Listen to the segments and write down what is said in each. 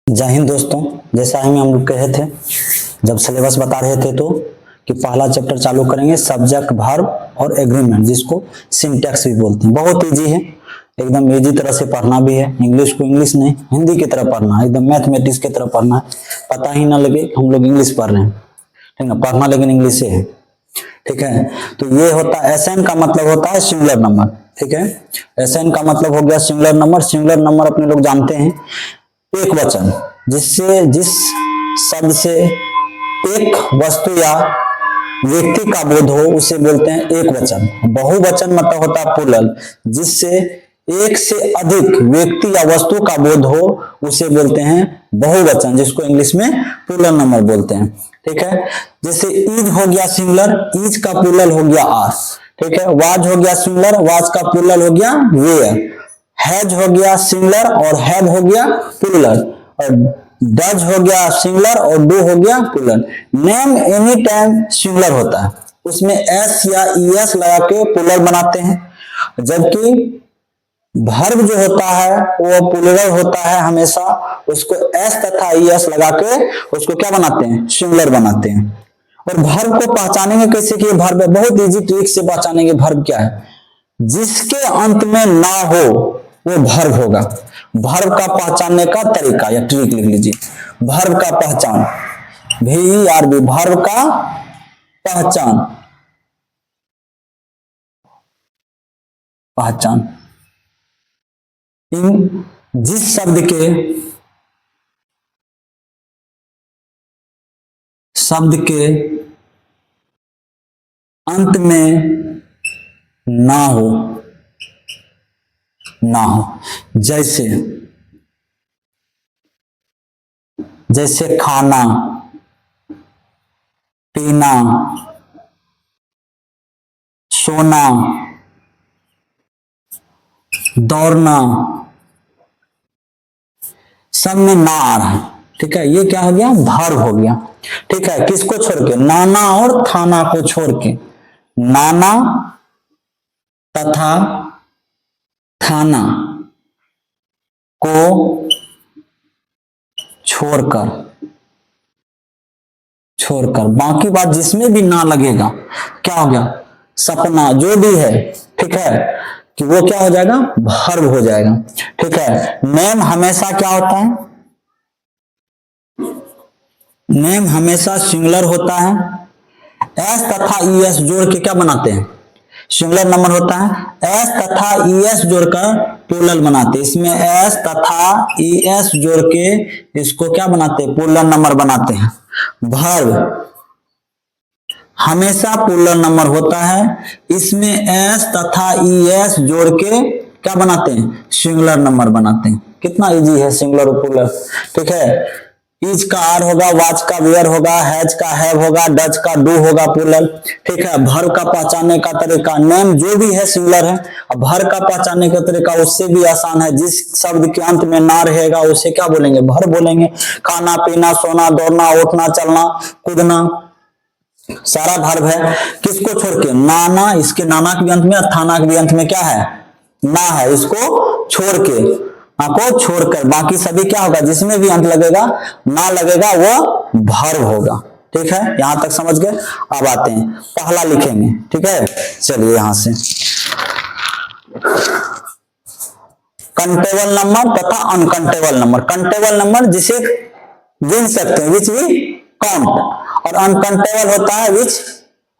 जय हिंद दोस्तों। जैसा हम लोग कहे थे जब सिलेबस बता रहे थे तो कि पहला चैप्टर चालू करेंगे सब्जेक्ट वर्ब और एग्रीमेंट, जिसको सिंटैक्स भी बोलते हैं। बहुत इजी है, एकदम इजी तरह से पढ़ना भी है। इंग्लिश को इंग्लिश नहीं, हिंदी की तरह पढ़ना है, एकदम मैथमेटिक्स की तरह पढ़ना है। पता ही ना लगे हम लोग इंग्लिश पढ़ रहे हैं, ठीक है। पढ़ना लेकिन इंग्लिश से है, ठीक है। तो ये होता है एसएन का मतलब होता है सिंगुलर नंबर, ठीक है। एसएन का मतलब हो गया सिंगुलर नंबर। सिंगुलर नंबर अपने लोग जानते हैं एक वचन, जिस शब्द से एक वस्तु या व्यक्ति का बोध हो उसे बोलते हैं एक वचन। बहुवचन मतलब होता है प्लूरल, जिससे एक से अधिक व्यक्ति या वस्तु का बोध हो उसे बोलते हैं बहुवचन, जिसको इंग्लिश में प्लूरल नंबर बोलते हैं, ठीक है। जैसे इज हो गया सिंगुलर, इज का प्लूरल हो गया आर, ठीक है। वाज हो गया सिंगुलर, वाज का प्लूरल हो गया वेयर। हैज हो गया सिंगुलर और हैव हो गया प्लूरल। और डज हो गया सिंगुलर और डू हो गया plural. Name any time singular होता है, उसमें एस या ईएस लगा के प्लूरल बनाते हैं, जबकि वर्ब जो होता है वो प्लूरल होता है हमेशा, उसको एस तथा ईएस लगा के उसको क्या बनाते हैं, सिंगुलर बनाते हैं। और वर्ब को पहचानेंगे कैसे कि वर्ब बहुत इजी ट्रिक से पहचानेंगे वर्ब क्या है। जिसके अंत में ना हो वो वर्ब होगा। वर्ब का पहचानने का तरीका या ट्रिक लिख लीजिए, वर्ब का पहचान, VERB, वर्ब का पहचान, पहचान इन जिस शब्द के अंत में ना हो, जैसे खाना, पीना, सोना, दौड़ना, सब में ना आ रहा है, ठीक है। ये क्या हो गया, वर्ब हो गया, ठीक है। किसको छोड़ के, नाना और थाना को छोड़ के, नाना तथा थाना को छोड़कर बाकी बात जिसमें भी ना लगेगा क्या हो गया, सपना, जो भी है, ठीक है, कि वो क्या हो जाएगा, वर्ब हो जाएगा, ठीक है। नेम हमेशा क्या होता है, नेम हमेशा सिंगुलर होता है। एस तथा ईएस जोड़ के क्या बनाते हैं, सिंगुलर नंबर होता है। एस तथा ईएस जोड़कर प्लूरल बनाते हैं। इसमें एस तथा ईएस जोड़ के इसको क्या बनाते हैं, प्लूरल नंबर बनाते हैं। वर्ब हमेशा प्लूरल नंबर होता है, इसमें एस तथा ईएस जोड़ के क्या बनाते हैं, सिंगुलर नंबर बनाते हैं। कितना इजी है सिंगुलर और प्लूरल, ठीक है। इज का आर होगा, वाज का वेयर होगा, हैज का हैव होगा, डज का डू होगा प्लूरल, ठीक है। वर्ब का पहचानने का तरीका, नेम जो भी है सिंगुलर है। अब वर्ब का पहचानने का तरीका उससे भी आसान है, जिस शब्द के अंत में ना रहेगा उसे क्या बोलेंगे, वर्ब बोलेंगे। खाना, पीना, सोना, दौड़ना, उठना, चलना, कूदना, सारा वर्ब है। किसको छोड़ के, नाना, इसके नाना के भी अंत में, थाना के भी अंत में क्या है, ना है, इसको छोड़ के, को छोड़कर बाकी सभी क्या होगा, जिसमें भी अंत लगेगा, ना लगेगा, वो वर्ब होगा, ठीक है। यहां तक समझ गए। अब आते हैं पहला लिखेंगे, ठीक है। चलिए यहां से कंटेबल नंबर तथा अनकंटेबल नंबर। कंटेबल नंबर जिसे गिन सकते हैं, विच वी काउंट, और अनकंटेबल होता है विच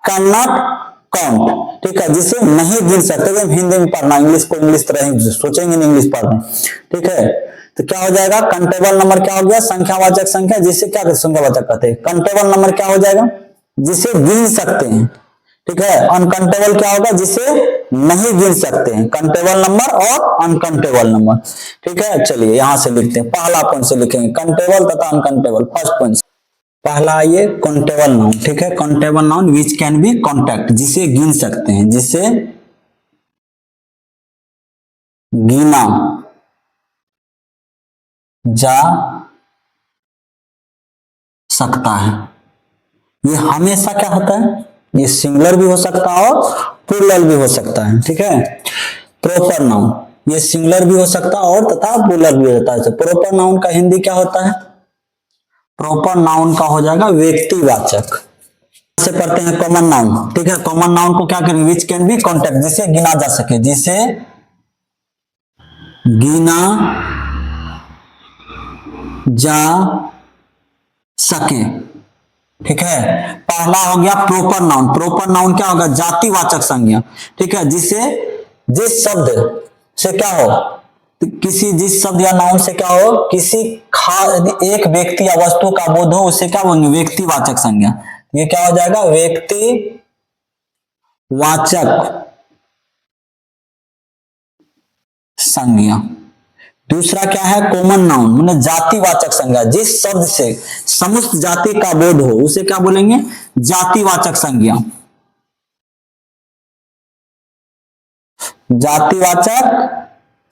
कैन नॉट काउंट, ठीक है, जिसे नहीं गिन सकते। हम हिंदी में पढ़ना, इंग्लिश को इंग्लिश तरह सोचेंगे नहीं, इंग्लिश पढ़ रहे हैं, ठीक है। तो क्या हो जाएगा, कंटेबल नंबर क्या हो गया, संख्यावाचक संख्या, जिसे क्या संख्यावाचक कहते हैं। कंटेबल नंबर क्या हो जाएगा, जिसे गिन सकते हैं, ठीक है। अनकंटेबल क्या होगा, जिसे नहीं गिन सकते हैं। कंटेबल नंबर और अनकंटेबल नंबर, ठीक है। चलिए यहां से लिखते हैं, पहला पॉइंट से लिखेंगे कंटेबल तथा अनकंटेबल। फर्स्ट पॉइंट पहला आइए, काउंटेबल नाउन, ठीक है। Countable noun which can be contact, जिसे गिन सकते हैं, जिसे गिना जा सकता है। ये हमेशा क्या होता है, ये सिंगुलर भी हो सकता है और प्लूरल भी हो सकता है, ठीक है। प्रॉपर नाउन, ये सिंगुलर भी हो सकता है और तथा प्लूरल भी होता है। प्रॉपर नाउन का हिंदी क्या होता है? प्रॉपर नाउन का हो जाएगा व्यक्तिवाचक। से पढ़ते हैं कॉमन नाउन, ठीक है। कॉमन नाउन को क्या करेंगे? विच कैन बी कॉन्टेक्ट, जिसे गिना जा सके, जिसे गिना जा सके, ठीक है। पहला हो गया प्रॉपर नाउन। प्रॉपर नाउन क्या होगा? जातिवाचक संज्ञा, ठीक है, जिसे जिस शब्द से क्या हो, किसी जिस शब्द या नाउन से क्या हो, किसी एक व्यक्ति या वस्तु का बोध हो, उसे क्या बोलेंगे? व्यक्तिवाचक संज्ञा। ये क्या हो जाएगा? व्यक्तिवाचक संज्ञा। दूसरा क्या है? कॉमन नाउन, मतलब जातिवाचक संज्ञा, जिस शब्द से समस्त जाति का बोध हो, उसे क्या बोलेंगे? जातिवाचक संज्ञा। जातिवाचक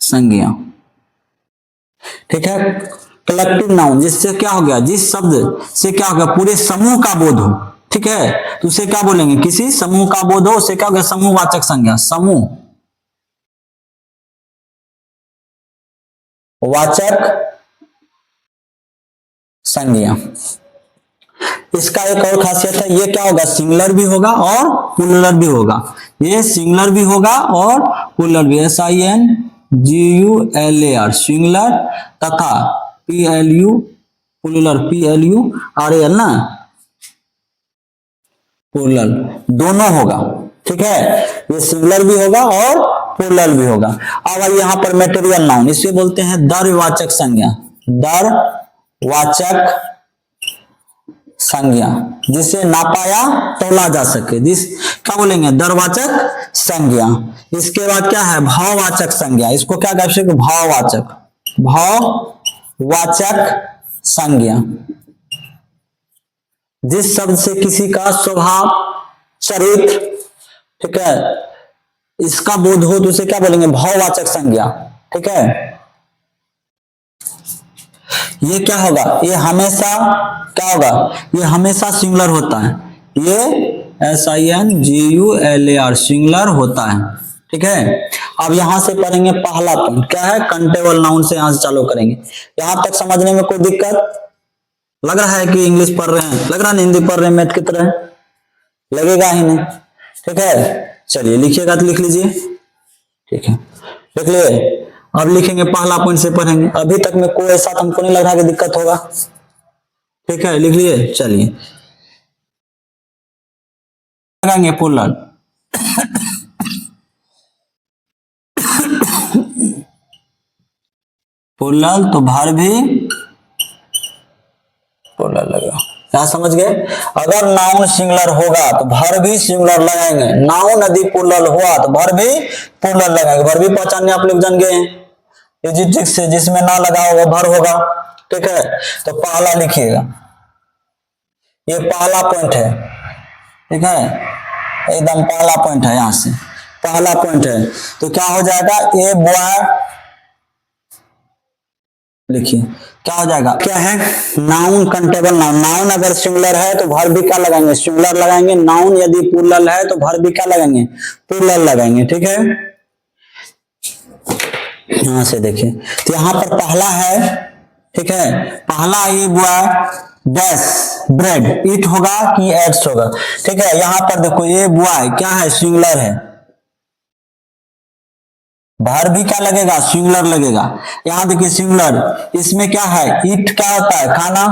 संज्ञा, ठीक है। कलेक्टिव नाउन, जिससे क्या हो गया? जिस शब्द से क्या हो गया? पूरे समूह का बोध हो, ठीक है, तो उसे क्या बोलेंगे? किसी समूह का बोध हो, उसे क्या हो गया? समूहवाचक संज्ञा, समूह वाचक संज्ञा। इसका एक और खासियत है, ये क्या होगा? सिंगुलर भी होगा और प्लूरल भी होगा। ये सिंगुलर भी होगा और प्लूरल भी। SINGULAR सिंगुलर तथा PLU प्लूरल, PLURAL ना, प्लूरल दोनों होगा, ठीक है। ये सिंगुलर भी होगा और प्लूरल भी होगा। अब आइए यहाँ पर मटेरियल नाउन, इसे बोलते हैं दरवाचक संज्ञा। दरवाचक संज्ञा, जिसे नापा या तौला जा सके, जिस क्या बोलेंगे? दरवाचक संज्ञा। इसके बाद क्या है? भाववाचक संज्ञा। इसको क्या कह सकते? भाववाचक, भाववाचक संज्ञा, जिस शब्द से किसी का स्वभाव, चरित्र, ठीक है, इसका बोध हो, तो उसे क्या बोलेंगे? भाववाचक संज्ञा, ठीक है। ये क्या होगा? ये हमेशा क्या होगा? ये हमेशा सिंगुलर होता है। ये SINGULAR सिंगुलर होता है, ठीक है। अब यहां से पढ़ेंगे पहला पॉइंट, क्या है? कंटेबल नाउन से यहां से चालू करेंगे। यहां तक समझने में कोई दिक्कत लग रहा है कि इंग्लिश पढ़ रहे हैं? लग रहा है हिंदी पढ़ रहे हैं मैथ की तरह? लगेगा ही नहीं, ठीक है। चलिए लिखिएगा तो लिख लीजिए, ठीक है, लिख लिए। अब लिखेंगे, पहला पॉइंट से पढ़ेंगे। अभी तक में कोई ऐसा हमको नहीं लग रहा कि दिक्कत होगा, ठीक है, लिख लिए। चलिए लगाएंगे प्लूरल। प्लूरल तो भार भी प्लूरल लगा। क्या समझ गए? अगर नाउन सिंगुलर होगा तो भर भी सिंगुलर लगाएंगे। नाउन यदि प्लूरल हुआ तो भर भी प्लूरल लगाएंगे। भर भी पहचानने आप लोग जान गए, एडजेक्टिव से जिसमें ना लगा हो वो भर होगा, ठीक है। तो पहला लिखिएगा, ये पहला पॉइंट है, ठीक है, एकदम पहला पॉइंट है। यहां से पहला पॉइंट है तो क्या हो जाएगा? ए बॉय, लिखिए क्या हो जाएगा? क्या है? Noun countable noun. नाउन अगर सिंगुलर है तो भर भी क्या लगाएंगे? सिंगुलर लगाएंगे। नाउन यदि प्लूरल है तो भर भी क्या लगाएंगे? प्लूरल लगाएंगे, ठीक है। यहां से देखिए, तो यहां पर पहला है, ठीक है, पहला ये बॉय डैश ब्रेड, ईट होगा कि एट्स होगा, ठीक है। यहां पर देखो ये बॉय क्या है? सिंगुलर है, भर भी क्या लगेगा? सिंगुलर लगेगा। यहां देखिए सिंगुलर, इसमें क्या है? ईट क्या होता है? खाना,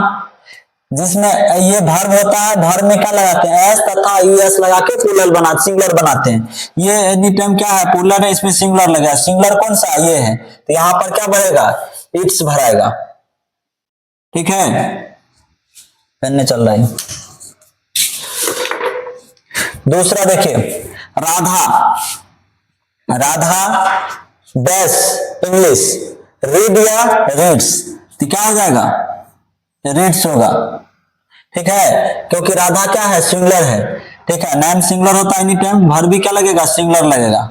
जिसमें ये वर्ब होता है, वर्ब में क्या लगाते हैं? एस तथा ईएस लगा के प्लूरल बनाते, सिंगुलर बनाते हैं। ये एनी टाइम क्या है? प्लूरल है, इसमें सिंगुलर लगेगा। सिंगुलर कौन सा? ये है, तो यहां पर क्या भरेगा? इट्स भराएगा, ठीक है। करने चल रहा है। दूसरा देखिए, Radha, Radha dash English read या रीड्स, तो क्या हो जाएगा? रीड्स होगा, ठीक है, क्योंकि राधा क्या है? सिंगुलर है, ठीक है। नाम सिंगुलर होता है एनी टाइम, वर्ब भी क्या लगेगा? सिंगुलर लगेगा,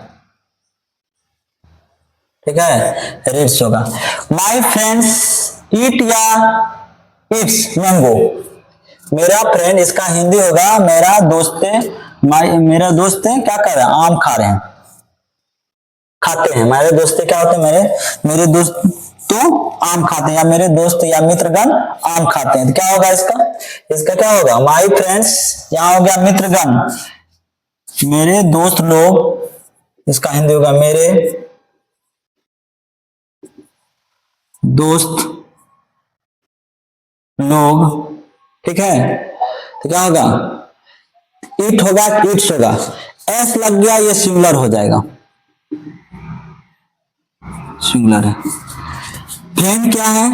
ठीक है, रीड्स होगा। माय फ्रेंड्स ईट या इट्स मैंगो, मेरा फ्रेंड, इसका हिंदी होगा मेरा दोस्त, मेरा दोस्त क्या कर रहे हैं? आम खा रहे हैं, खाते हैं, मेरे दोस्त क्या होते हैं, मेरे दोस्त तो आम खाते हैं, या मेरे दोस्त या मित्रगण आम खाते हैं। तो क्या होगा इसका, इसका क्या होगा, माई फ्रेंड्स, यहाँ हो गया मित्रगण, मेरे दोस्त लोग, इसका हिंदी होगा मेरे दोस्त लोग, ठीक है। तो क्या होगा, इट होगा, इट्स होगा, एस लग गया, ये सिंगुलर हो जाएगा, सिंगुलर है। फ्रेंड क्या है,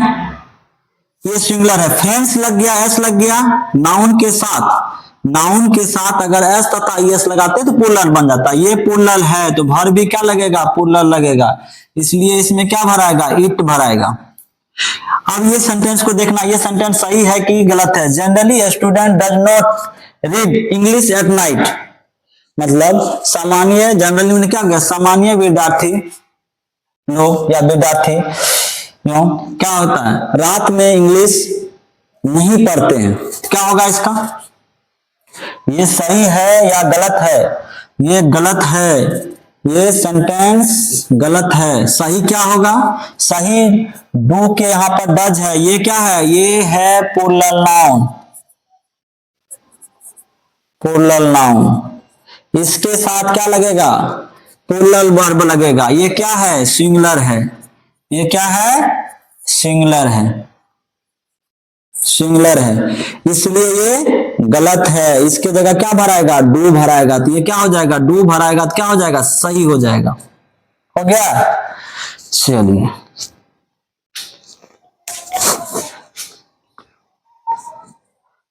ये सिंगुलर है, फ्रेंड्स लग गया, एस लग गया, नाउन के साथ, नाउन के साथ अगर एस तथा एस लगाते तो प्लूरल बन जाता, ये प्लूरल है तो वर्ब भी क्या लगेगा, प्लूरल लगेगा, इसलिए इसमें क्या भराएगा, इट भराएगा। अब ये सेंटेंस को देखना, ये सेंटेंस सही है कि गलत है। Generally student does not read English at night, मतलब सामान्य, जनरली मैंने क्या किया, सामान्य विद्यार्थी लोग या विद्यार्थी क्या होता है, रात में इंग्लिश नहीं पढ़ते हैं। क्या होगा इसका, ये सही है या गलत है, ये गलत है, ये सेंटेंस गलत है। सही क्या होगा, सही डू के यहां पर डज है, ये क्या है, ये है प्लूरल नाउन, प्लूरल नाउन, इसके साथ क्या लगेगा, प्लूरल वर्ब लगेगा, ये क्या है, सिंगुलर है, ये क्या है, सिंगुलर है, सिंगुलर है, इसलिए ये गलत है। इसके जगह क्या भराएगा, डू भराएगा, तो ये क्या हो जाएगा, डू भराएगा तो क्या हो जाएगा, सही हो जाएगा। हो गया, चलिए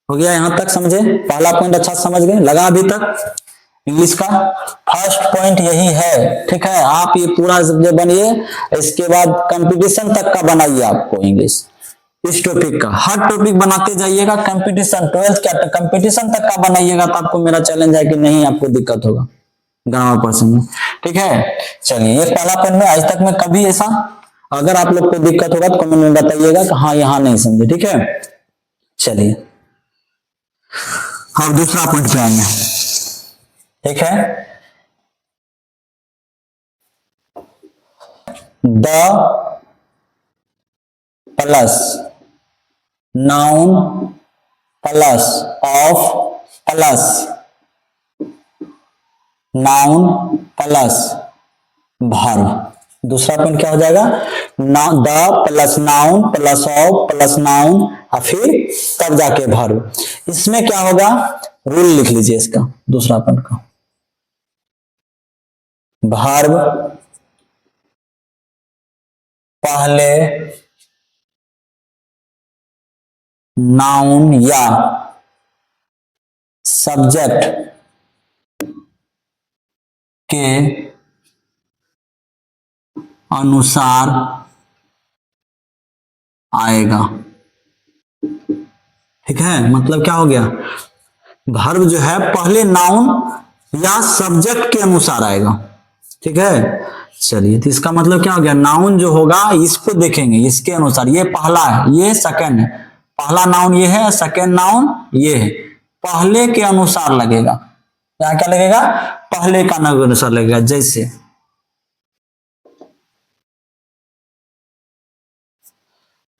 हो गया, यहां तक समझे, पहला पॉइंट अच्छा समझ गए, लगा अभी तक इंग्लिश का फर्स्ट पॉइंट यही है, ठीक है। आप ये पूरा सब्जेक्ट बनिए, इसके बाद कंपटीशन तक का बनाइए आपको इंग्लिश, इस टॉपिक का हर टॉपिक बनाते जाइएगा, कंपटीशन 12th क्या कंपटीशन तक का बनाइएगा, तो आपको मेरा चैलेंज है कि नहीं आपको दिक्कत होगा ग्रामर पर्सन में, ठीक है। चलिए, ये पहला पॉइंट में आज तक में कभी ऐसा, अगर आप लोग को दिक्कत होगा तो कमेंट में बताइएगा कि हाँ यहां नहीं समझे, ठीक है। चलिए अब दूसरा पॉइंट पे आएंगे, ठीक है। The plus noun plus of plus noun plus verb, दूसरा पॉइंट क्या हो जाएगा, the plus noun plus of plus noun और फिर तब जाके वर्ब। इसमें क्या होगा, रूल लिख लीजिए इसका, दूसरा पॉइंट का, वर्ब पहले नाउन या सब्जेक्ट के अनुसार आएगा, ठीक है। मतलब क्या हो गया, वर्ब जो है पहले नाउन या सब्जेक्ट के अनुसार आएगा, ठीक है। चलिए, तो इसका मतलब क्या हो गया, नाउन जो होगा इसको देखेंगे, इसके अनुसार, ये पहला है, ये सेकंड है, पहला नाउन ये है, सेकंड नाउन ये है, पहले के अनुसार लगेगा, यहां क्या लगेगा, पहले का अनुसार लगेगा, जैसे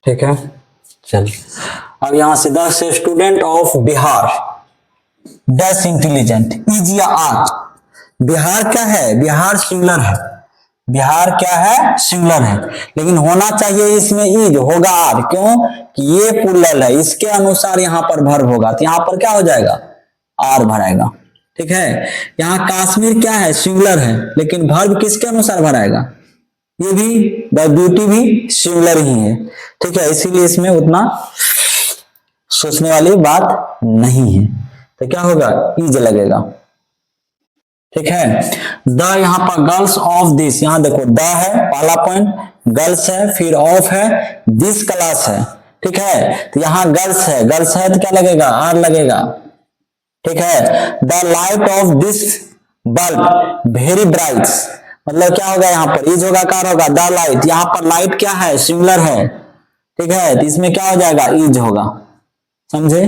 ठीक है। चलिए अब यहां से 10 student of Bihar dash intelligent is या आर, बिहार क्या है, बिहार सिंगुलर है, बिहार क्या है, सिंगुलर है, लेकिन होना चाहिए इसमें इज, होगा आर, क्यों कि ये प्लूरल है, इसके अनुसार यहां पर वर्ब होगा, तो यहां पर क्या हो जाएगा, आर भराएगा, ठीक है। यहां कश्मीर क्या है, सिंगुलर है, लेकिन वर्ब किसके अनुसार भराएगा, ये भी द ब्यूटी भी सिंगुलर ही है, ठीक है, इसीलिए इसमें उतना सोचने वाली बात नहीं है, तो क्या होगा, इज लगेगा, ठीक है। द यहां पर गर्ल्स ऑफ दिस, यहां देखो द है पहला पॉइंट, गर्ल्स है, फिर ऑफ है, दिस क्लास है, ठीक है। तो यहां गर्ल्स है तो क्या लगेगा, आर लगेगा, ठीक है। The light of this bulb very bright, मतलब क्या होगा, यहां पर इज होगा, कार होगा, द लाइट, यहां पर लाइट क्या है, सिंगुलर है, ठीक है, तो इसमें क्या हो जाएगा, इज होगा, समझे।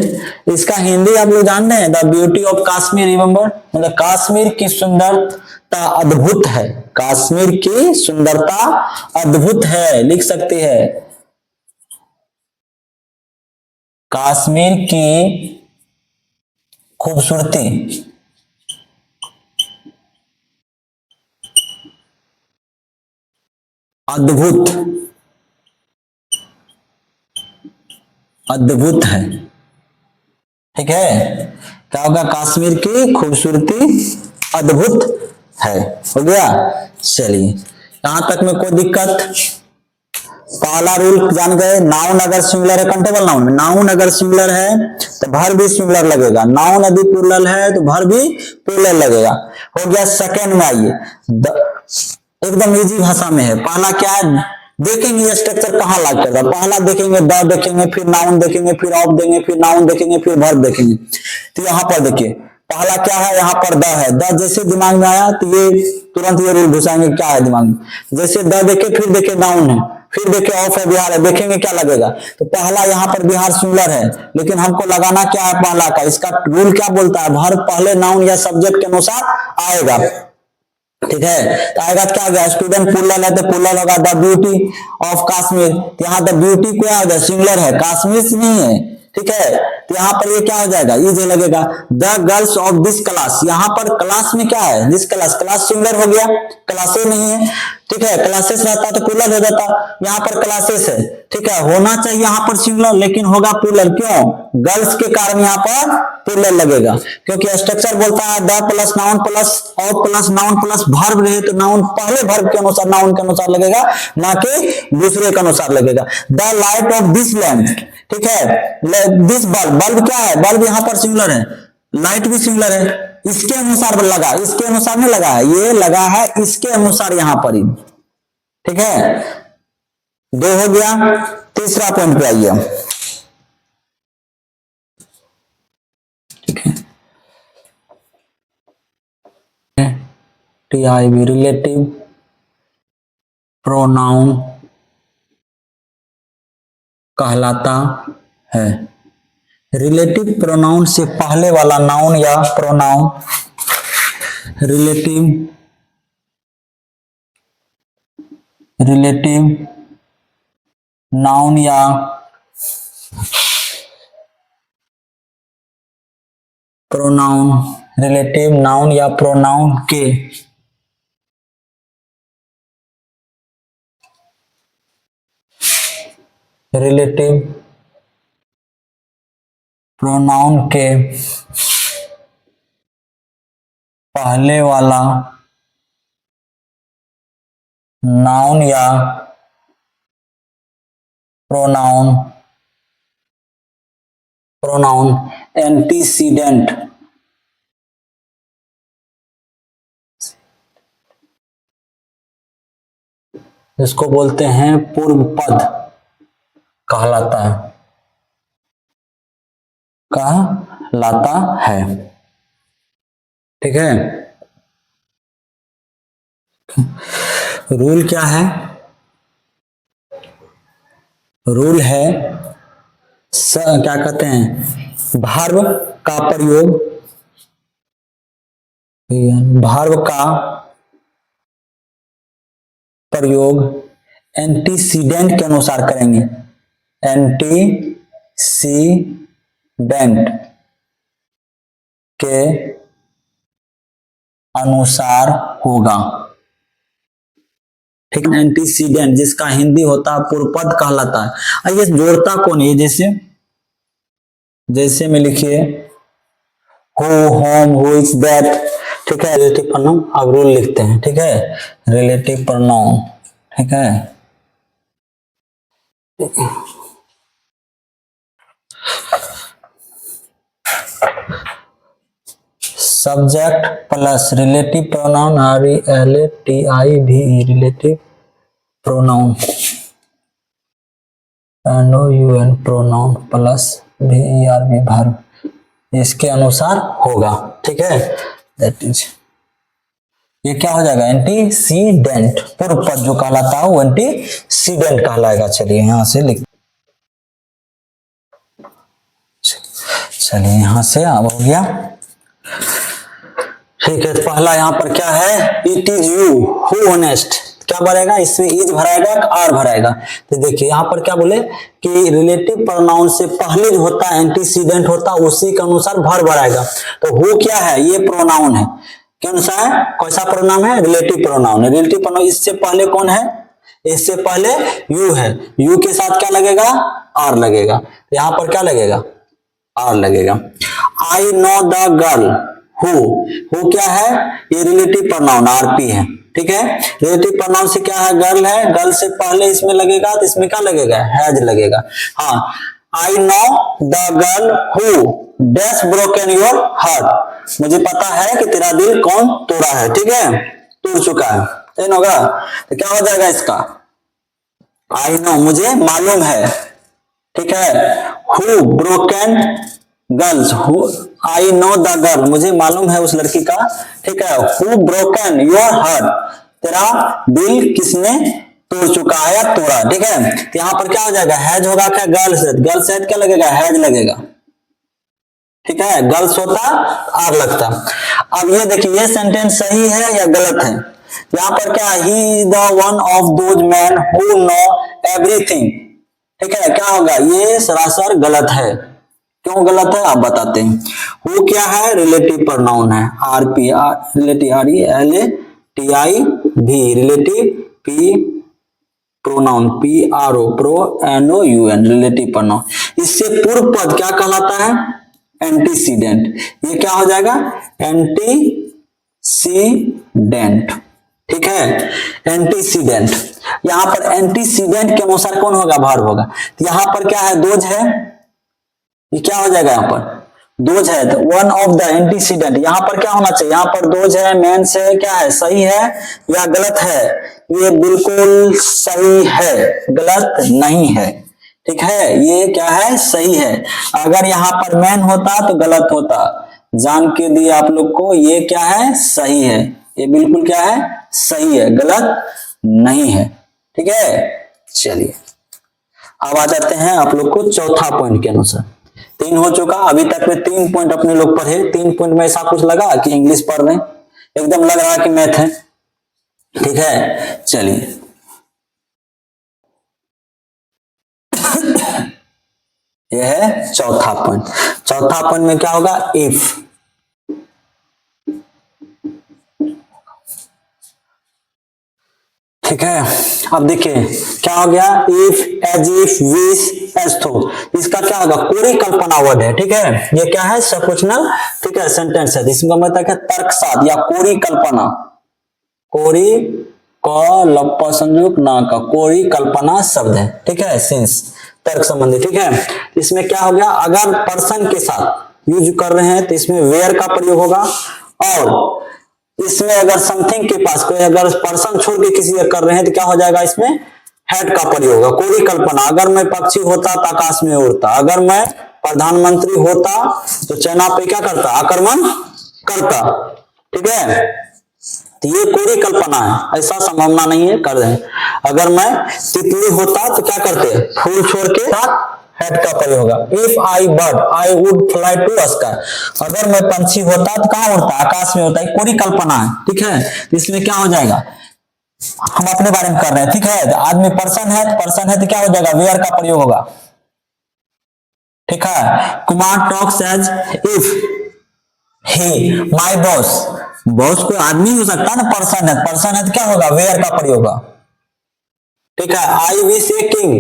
इसका हिंदी आप लोग जान रहे हैं, the beauty of Kashmir, remember, मतलब कश्मीर की सुंदरता अद्भुत है, कश्मीर की सुंदरता अद्भुत है, लिख सकते हैं, कश्मीर की खूबसूरती अद्भुत, अद्भुत है, ठीक है। क्या होगा, कश्मीर की खूबसूरती अद्भुत है, हो गया। चलिए यहां तक में कोई दिक्कत। पहला रूल जान गए, नाउन अगर सिंगुलर है, कंटेबल नाउन में नाउन अगर सिंगुलर है तो वर्ब भी सिंगुलर लगेगा, नाउन यदि प्लूरल है तो वर्ब भी प्लूरल लगेगा, हो गया। सेकंड में आइए, एकदम इजी भाषा में है। पहला क्या है, देखेंगे स्ट्रक्चर कहाँ लाग करता है। पहला देखेंगे द देखेंगे, फिर नाउन देखेंगे, फिर ऑफ देंगे, फिर नाउन देखेंगे, फिर वर्ब देखेंगे। तो यहाँ पर देखिए पहला क्या है, यहाँ पर द है, द जैसे दिमाग में आया तो ये तुरंत ये रूल घुसाएंगे क्या है दिमाग में। जैसे द देखे, फिर देखे नाउन है, फिर देखे ऑफ है, बिहार है, देखेंगे क्या लगेगा। तो पहला यहाँ पर बिहार सिंगुलर है, लेकिन हमको लगाना क्या है पहला का, इसका रूल क्या बोलता है, वर्ब पहले नाउन या सब्जेक्ट के अनुसार आएगा, ठीक है। तो आएगा क्या गया, स्टूडेंट प्लूरल है तो प्लूरल होगा द ब्यूटी ऑफ कश्मीर। तो यहाँ द ब्यूटी क्या हो जाए, सिंगुलर है, कश्मीर से नहीं है, ठीक है। तो यहाँ पर ये क्या हो जाएगा, ये जो लगेगा the girls of this class. यहाँ पर क्लास में क्या है, दिस क्लास, क्लास सिंगुलर हो गया, क्लासे नहीं है, ठीक है। क्लासेस रहता तो प्लूरल हो जाता, यहाँ पर क्लासेस है, ठीक है। होना चाहिए यहाँ पर सिंगुलर, लेकिन होगा प्लूरल, क्यों, गर्ल्स के कारण यहाँ पर प्लूरल लगेगा, क्योंकि स्ट्रक्चर बोलता है the plus noun plus of plus noun plus verb रहे तो नाउन पहले वर्ब के अनुसार नाउन के अनुसार लगेगा, ना कि दूसरे के अनुसार लगेगा। The light of this lamp, ठीक है। दिस बल्ब, बल्ब क्या है, बल्ब यहाँ पर सिंगुलर है, लाइट भी सिंगुलर है, इसके अनुसार लगा, इसके अनुसार नहीं लगा है, ये लगा है इसके अनुसार यहां पर ही, ठीक है। दो हो गया। तीसरा पॉइंट पे आइए, ठीक है। TIV रिलेटिव प्रोनाउन कहलाता है। रिलेटिव प्रोनाउन से पहले वाला नाउन या प्रोनाउन, रिलेटिव नाउन या प्रोनाउन, रिलेटिव नाउन या प्रोनाउन के रिलेटिव प्रोनाउन के पहले वाला नाउन या प्रोनाउन एंटीसीडेंट, इसको बोलते हैं पूर्व पद कहलाता है, ठीक है। रूल क्या है, रूल है क्या कहते हैं, वर्ब का प्रयोग, वर्ब का प्रयोग एंटीसीडेंट के अनुसार करेंगे, एंटीसीडेंट के अनुसार होगा, ठीक है। एंटीसीडेंट जिसका हिंदी होता है पूर्व पद कहलाता है। आइए जोड़ता कौन है, जैसे में लिखिए who, home, who is that, ठीक है। रिलेटिव प्रोनाउन अब रूल लिखते हैं, ठीक है। रिलेटिव प्रोनाउन, ठीक है। Subject plus relative pronoun, RELATIVE, relative pronoun, NOUN pronoun plus VERB verb, इसके अनुसार होगा, ठीक है। दैट इज, ये क्या हो जाएगा, एंटीसीडेंट, पूर्व पद जो कहलाता है वो एंटीसीडेंट कहलाएगा। चलिए यहां से लिख चलिए यहां से अब हो गया। ठीक है, तो पहला यहाँ पर क्या है, it is you who honest, क्या भरेगा इसमें, इज भराएगा आर भराएगा। तो देखिए यहाँ पर क्या बोले कि रिलेटिव प्रोनाउन से पहले जो होता है एंटीसीडेंट होता है उसी के अनुसार भर भराएगा। तो हु क्या है, ये प्रोनाउन है, कौन सा है, कैसा प्रोनाउन है, रिलेटिव प्रोनाउन है। रिलेटिव प्रोनाउन इससे पहले कौन है, इससे पहले यू है, यू के साथ क्या लगेगा, आर लगेगा। तो यहाँ पर क्या लगेगा, आर लगेगा। I know the girl who क्या है, ये रिलेटिव प्रोनाउन आरपी है, ठीक है। रिलेटिव प्रोनाउन से क्या है, गर्ल है, गर्ल से पहले इसमें लगेगा तो इसमें क्या लगेगा, हैज लगेगा। हाँ, I know the girl who dash broken your heart, मुझे पता है कि तेरा दिल कौन तोड़ा है, ठीक है, तोड़ चुका है, सही होगा। तो क्या हो जाएगा इसका, आई नो मुझे मालूम है, ठीक है, who broken girls, who I know the girl, मुझे मालूम है उस लड़की का, ठीक है, हु ब्रोकन योर हार्ट, तेरा दिल किसने तोड़ चुका है या तोड़ा, ठीक है। तो यहाँ पर क्या हो जाएगा, हैज होगा क्या, गर्ल्स, गर्ल्स है क्या लगेगा, हैज लगेगा, ठीक है, गर्ल्स होता आर लगता। अब ये देखिए ये सेंटेंस सही है या गलत है। यहाँ पर क्या, he is the one of those man who know everything, ठीक है, क्या होगा, ये सरासर गलत है। क्यों गलत है आप बताते हैं। वो क्या है, रिलेटिव प्रोनाउन है, RP relative, R E L A T I भी, relative, P pronoun, P R O pro N O U N, relative pronoun. इससे पूर्व पद क्या कहलाता है, एंटीसीडेंट, ये क्या हो जाएगा, एंटीसीडेंट, ठीक है, एंटीसीडेंट। यहां पर एंटीसीडेंट के अनुसार कौन होगा, वर्ब होगा। तो यहां पर क्या है, दोज है, ये क्या हो जाएगा, यहाँ पर दोज है, तो वन ऑफ द एंटीसीडेंट, यहाँ पर क्या होना चाहिए, यहाँ पर दोज है, मेंस है, क्या है, सही है या गलत है, ये बिल्कुल सही है, गलत नहीं है, ठीक है, ये क्या है, सही है। अगर यहाँ पर मैन होता तो गलत होता, जान के दिए आप लोग को, ये क्या है, सही है, ये बिल्कुल क्या है, सही है, गलत नहीं है, ठीक है। चलिए अब आ जाते हैं आप लोग को चौथा पॉइंट के अनुसार। 3 हो चुका, अभी तक में 3 पॉइंट अपने लोग पढ़े। 3 पॉइंट में ऐसा कुछ लगा कि इंग्लिश पढ़ रहे, एकदम लग रहा कि मैथ है, ठीक है। चलिए यह है चौथा पॉइंट। चौथा पॉइंट में क्या होगा, इफ, ठीक है। अब देखिए क्या हो गया, if, as if, wish, as though, इसका क्या होगा, कोरी कल्पना वर्ड है, ठीक है, ये क्या है, सपोजिशनल, ठीक है, सेंटेंस है, इसका मतलब है तर्क साध या कोरी कल्पना, कोरी क संयुक्त ना का, कोरी कल्पना शब्द है, ठीक है, सिंस तर्क संबंधी, ठीक है। इसमें क्या हो गया, अगर पर्सन के साथ यूज कर रहे हैं तो इसमें वेयर का प्रयोग होगा, और इसमें अगर समथिंग के पास कोई अगर पर्सन छोड़ के किसी कर रहे हैं तो क्या हो जाएगा, इसमें हैड का प्रयोग होगा। कोरी कल्पना, अगर मैं पक्षी होता तो आकाश में उड़ता, अगर मैं प्रधानमंत्री होता तो चाइना पे क्या करता, आक्रमण करता, ठीक है। तो ये कोरी कल्पना है, ऐसा संभावना नहीं है कर रहे। अगर मैं तितली होता तो क्या करते, फूल छोड़ के साथ हेड का प्रयोग होगा। If I bird I would fly to sky, अगर मैं पंछी होता तो कहां उड़ता, आकाश में उड़ता, कोरी कल्पना है, ठीक है। तो इसमें क्या हो जाएगा, हम अपने बारे में कर रहे हैं, ठीक है। तो आदमी पर्सन है, तो पर्सन है तो क्या हो जाएगा, वेयर का प्रयोग होगा, ठीक है। Kumar talks as if he my boss, boss कोई आदमी हो सकता है ना, पर्सन है तो क्या होगा, वेयर का प्रयोग होगा, ठीक है। आई विश ए किंग,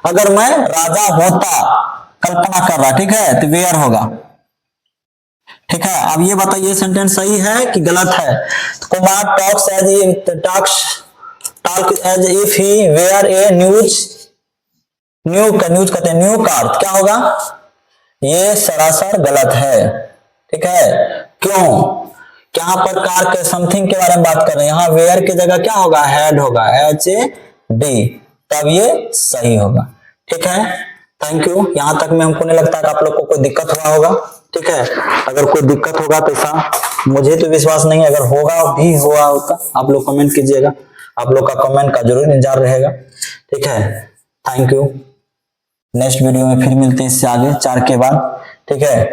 अगर मैं राजा होता, कल्पना कर रहा, ठीक है, तो वेयर होगा, ठीक है। अब ये बताइए सेंटेंस सही है कि गलत है। तो Kumar talks as if he were a new कहते हैं, न्यू कार, क्या होगा, ये सरासर गलत है, ठीक है। क्यों, यहाँ पर कार के समथिंग के बारे में बात कर रहे हैं, यहाँ वेयर की जगह क्या होगा, हैड होगा, HAD, तब ये सही होगा, ठीक है। Thank you. यहां तक में हमको नहीं लगता कि आप लोग को कोई दिक्कत हुआ होगा, ठीक है। अगर कोई दिक्कत होगा तो ऐसा मुझे तो विश्वास नहीं है, अगर होगा भी हुआ होगा आप लोग कमेंट कीजिएगा, आप लोग का कमेंट का जरूर इंतजार रहेगा, ठीक है। Thank you. नेक्स्ट वीडियो में फिर मिलते हैं इससे आगे 4 के बाद, ठीक है।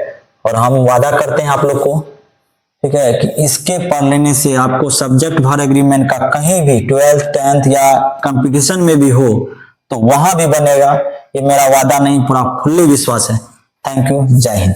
और हम वादा करते हैं आप लोग को, ठीक है, कि इसके पढ़ लेने से आपको सब्जेक्ट भर एग्रीमेंट का कहीं भी 12th 10th या कंपटीशन में भी हो तो वहां भी बनेगा, ये मेरा वादा नहीं, पूरा फुल्ली विश्वास है। थैंक यू, जय हिंद।